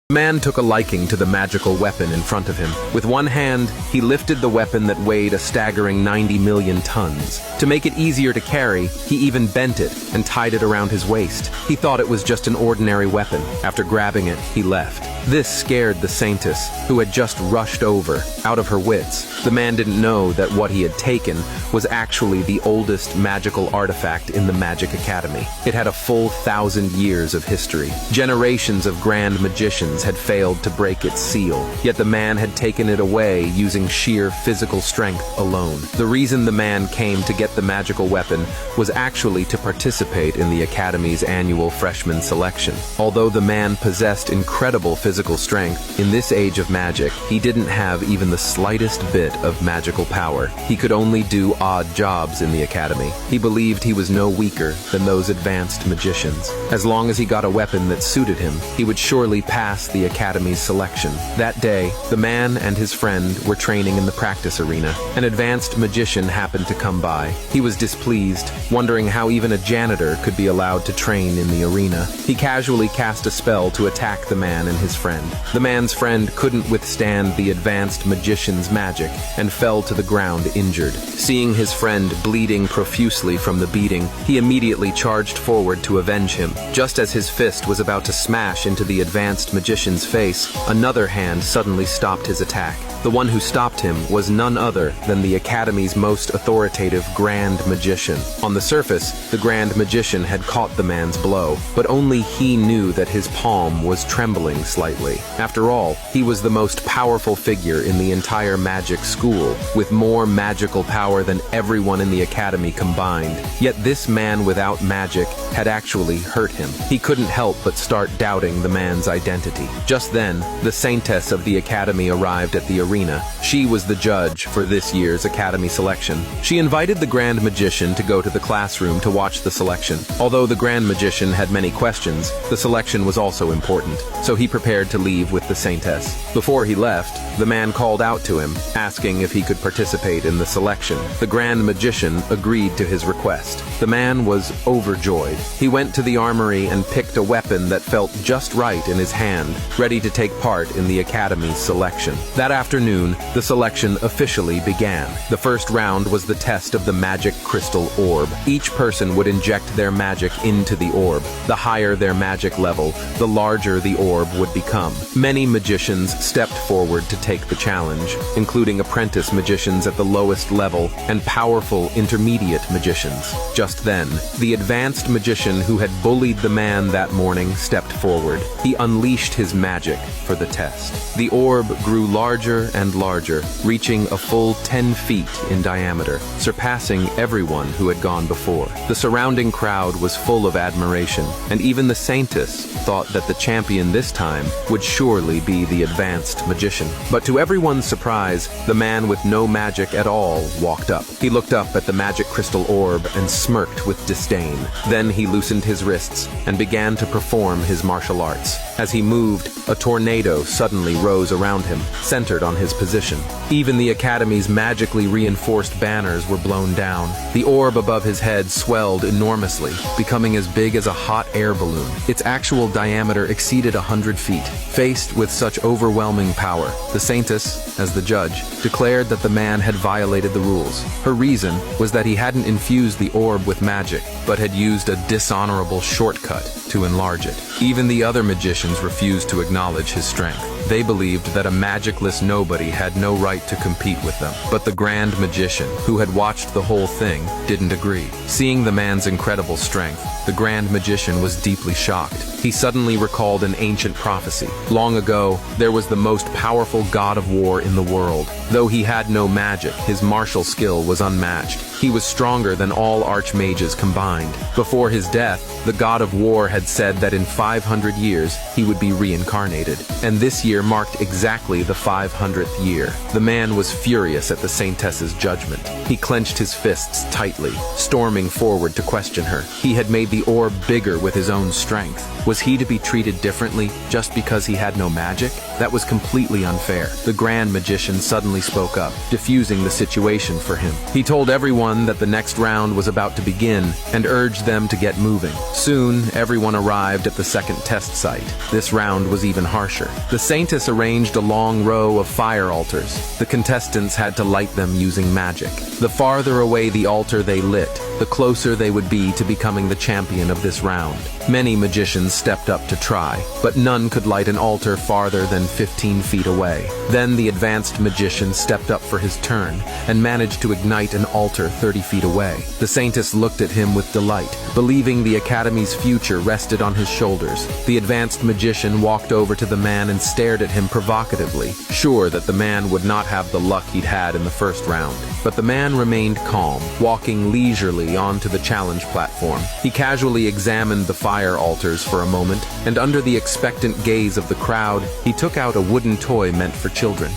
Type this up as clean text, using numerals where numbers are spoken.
The man took a liking to the magical weapon in front of him. With one hand, he lifted the weapon that weighed a staggering 90 million tons. To make it easier to carry, he even bent it and tied it around his waist. He thought it was just an ordinary weapon. After grabbing it, he left. This scared the Saintess, who had just rushed over, out of her wits. The man didn't know that what he had taken was actually the oldest magical artifact in the Magic Academy. It had a full 1,000 years of history. Generations of grand magicians had failed to break its seal, yet the man had taken it away using sheer physical strength alone. The reason the man came to get the magical weapon was actually to participate in the Academy's annual freshman selection. Although the man possessed incredible physical strength, in this age of magic, he didn't have even the slightest bit of magical power. He could only do odd jobs in the Academy. He believed he was no weaker than those advanced magicians. As long as he got a weapon that suited him, he would surely pass the Academy's selection. That day, the man and his friend were training in the practice arena. An advanced magician happened to come by. He was displeased, wondering how even a janitor could be allowed to train in the arena. He casually cast a spell to attack the man and his friend. The man's friend couldn't withstand the advanced magician's magic and fell to the ground injured. Seeing his friend bleeding profusely from the beating, he immediately charged forward to avenge him. Just as his fist was about to smash into the advanced magician's face, another hand suddenly stopped his attack. The one who stopped him was none other than the Academy's most authoritative Grand Magician. On the surface, the Grand Magician had caught the man's blow, but only he knew that his palm was trembling slightly. After all, he was the most powerful figure in the entire magic school, with more magical power than everyone in the Academy combined. Yet this man without magic had actually hurt him. He couldn't help but start doubting the man's identity. Just then, the Saintess of the Academy arrived at the arena. She was the judge for this year's Academy selection. She invited the Grand Magician to go to the classroom to watch the selection. Although the Grand Magician had many questions, the selection was also important, so he prepared to leave with the Saintess. Before he left, the man called out to him, asking if he could participate in the selection. The Grand Magician agreed to his request. The man was overjoyed. He went to the armory and picked a weapon that felt just right in his hand, ready to take part in the Academy's selection. That afternoon, the selection officially began. The first round was the test of the magic crystal orb. Each person would inject their magic into the orb. The higher their magic level, the larger the orb would become. Many magicians stepped forward to take the challenge, including apprentice magicians at the lowest level and powerful intermediate magicians. Just then, the advanced magician who had bullied the man that morning stepped forward. He unleashed his magic for the test. The orb grew larger and larger, reaching a full 10 feet in diameter, surpassing everyone who had gone before. The surrounding crowd was full of admiration, and even the Saintess thought that the champion this time would surely be the advanced magician. But to everyone's surprise, the man with no magic at all walked up. He looked up at the magic crystal orb and smirked with disdain. Then he loosened his wrists and began to perform his martial arts. As he moved, a tornado suddenly rose around him, centered on his position. Even the Academy's magically reinforced banners were blown down. The orb above his head swelled enormously, becoming as big as a hot air balloon. Its actual diameter exceeded 100 feet. Faced with such overwhelming power, the Saintess, as the judge, declared that the man had violated the rules. Her reason was that he hadn't infused the orb with magic, but had used a dishonorable shortcut to enlarge it. Even the other magicians refused to acknowledge his strength. They believed that a magicless nobody had no right to compete with them. But the Grand Magician, who had watched the whole thing, didn't agree. Seeing the man's incredible strength, the Grand Magician was deeply shocked. He suddenly recalled an ancient prophecy. Long ago, there was the most powerful god of war in the world. Though he had no magic, his martial skill was unmatched. He was stronger than all archmages combined. Before his death, the god of war had said that in 500 years, he would be reincarnated. And this year marked exactly the 500th year. The man was furious at the Saintess's judgment. He clenched his fists tightly, storming forward to question her. He had made the orb bigger with his own strength. Was he to be treated differently just because he had no magic? That was completely unfair. The Grand Magician suddenly spoke up, diffusing the situation for him. He told everyone everyone that the next round was about to begin and urged them to get moving. Soon, everyone arrived at the second test site. This round was even harsher. The Saintess arranged a long row of fire altars. The contestants had to light them using magic. The farther away the altar they lit, the closer they would be to becoming the champion of this round. Many magicians stepped up to try, but none could light an altar farther than 15 feet away. Then the advanced magician stepped up for his turn and managed to ignite an altar 30 feet away. The Saintess looked at him with delight, believing the Academy's future rested on his shoulders. The advanced magician walked over to the man and stared at him provocatively, sure that the man would not have the luck he'd had in the first round. But the man remained calm, walking leisurely onto the challenge platform. He casually examined the fire altars for a moment, and under the expectant gaze of the crowd, he took out a wooden toy meant for children.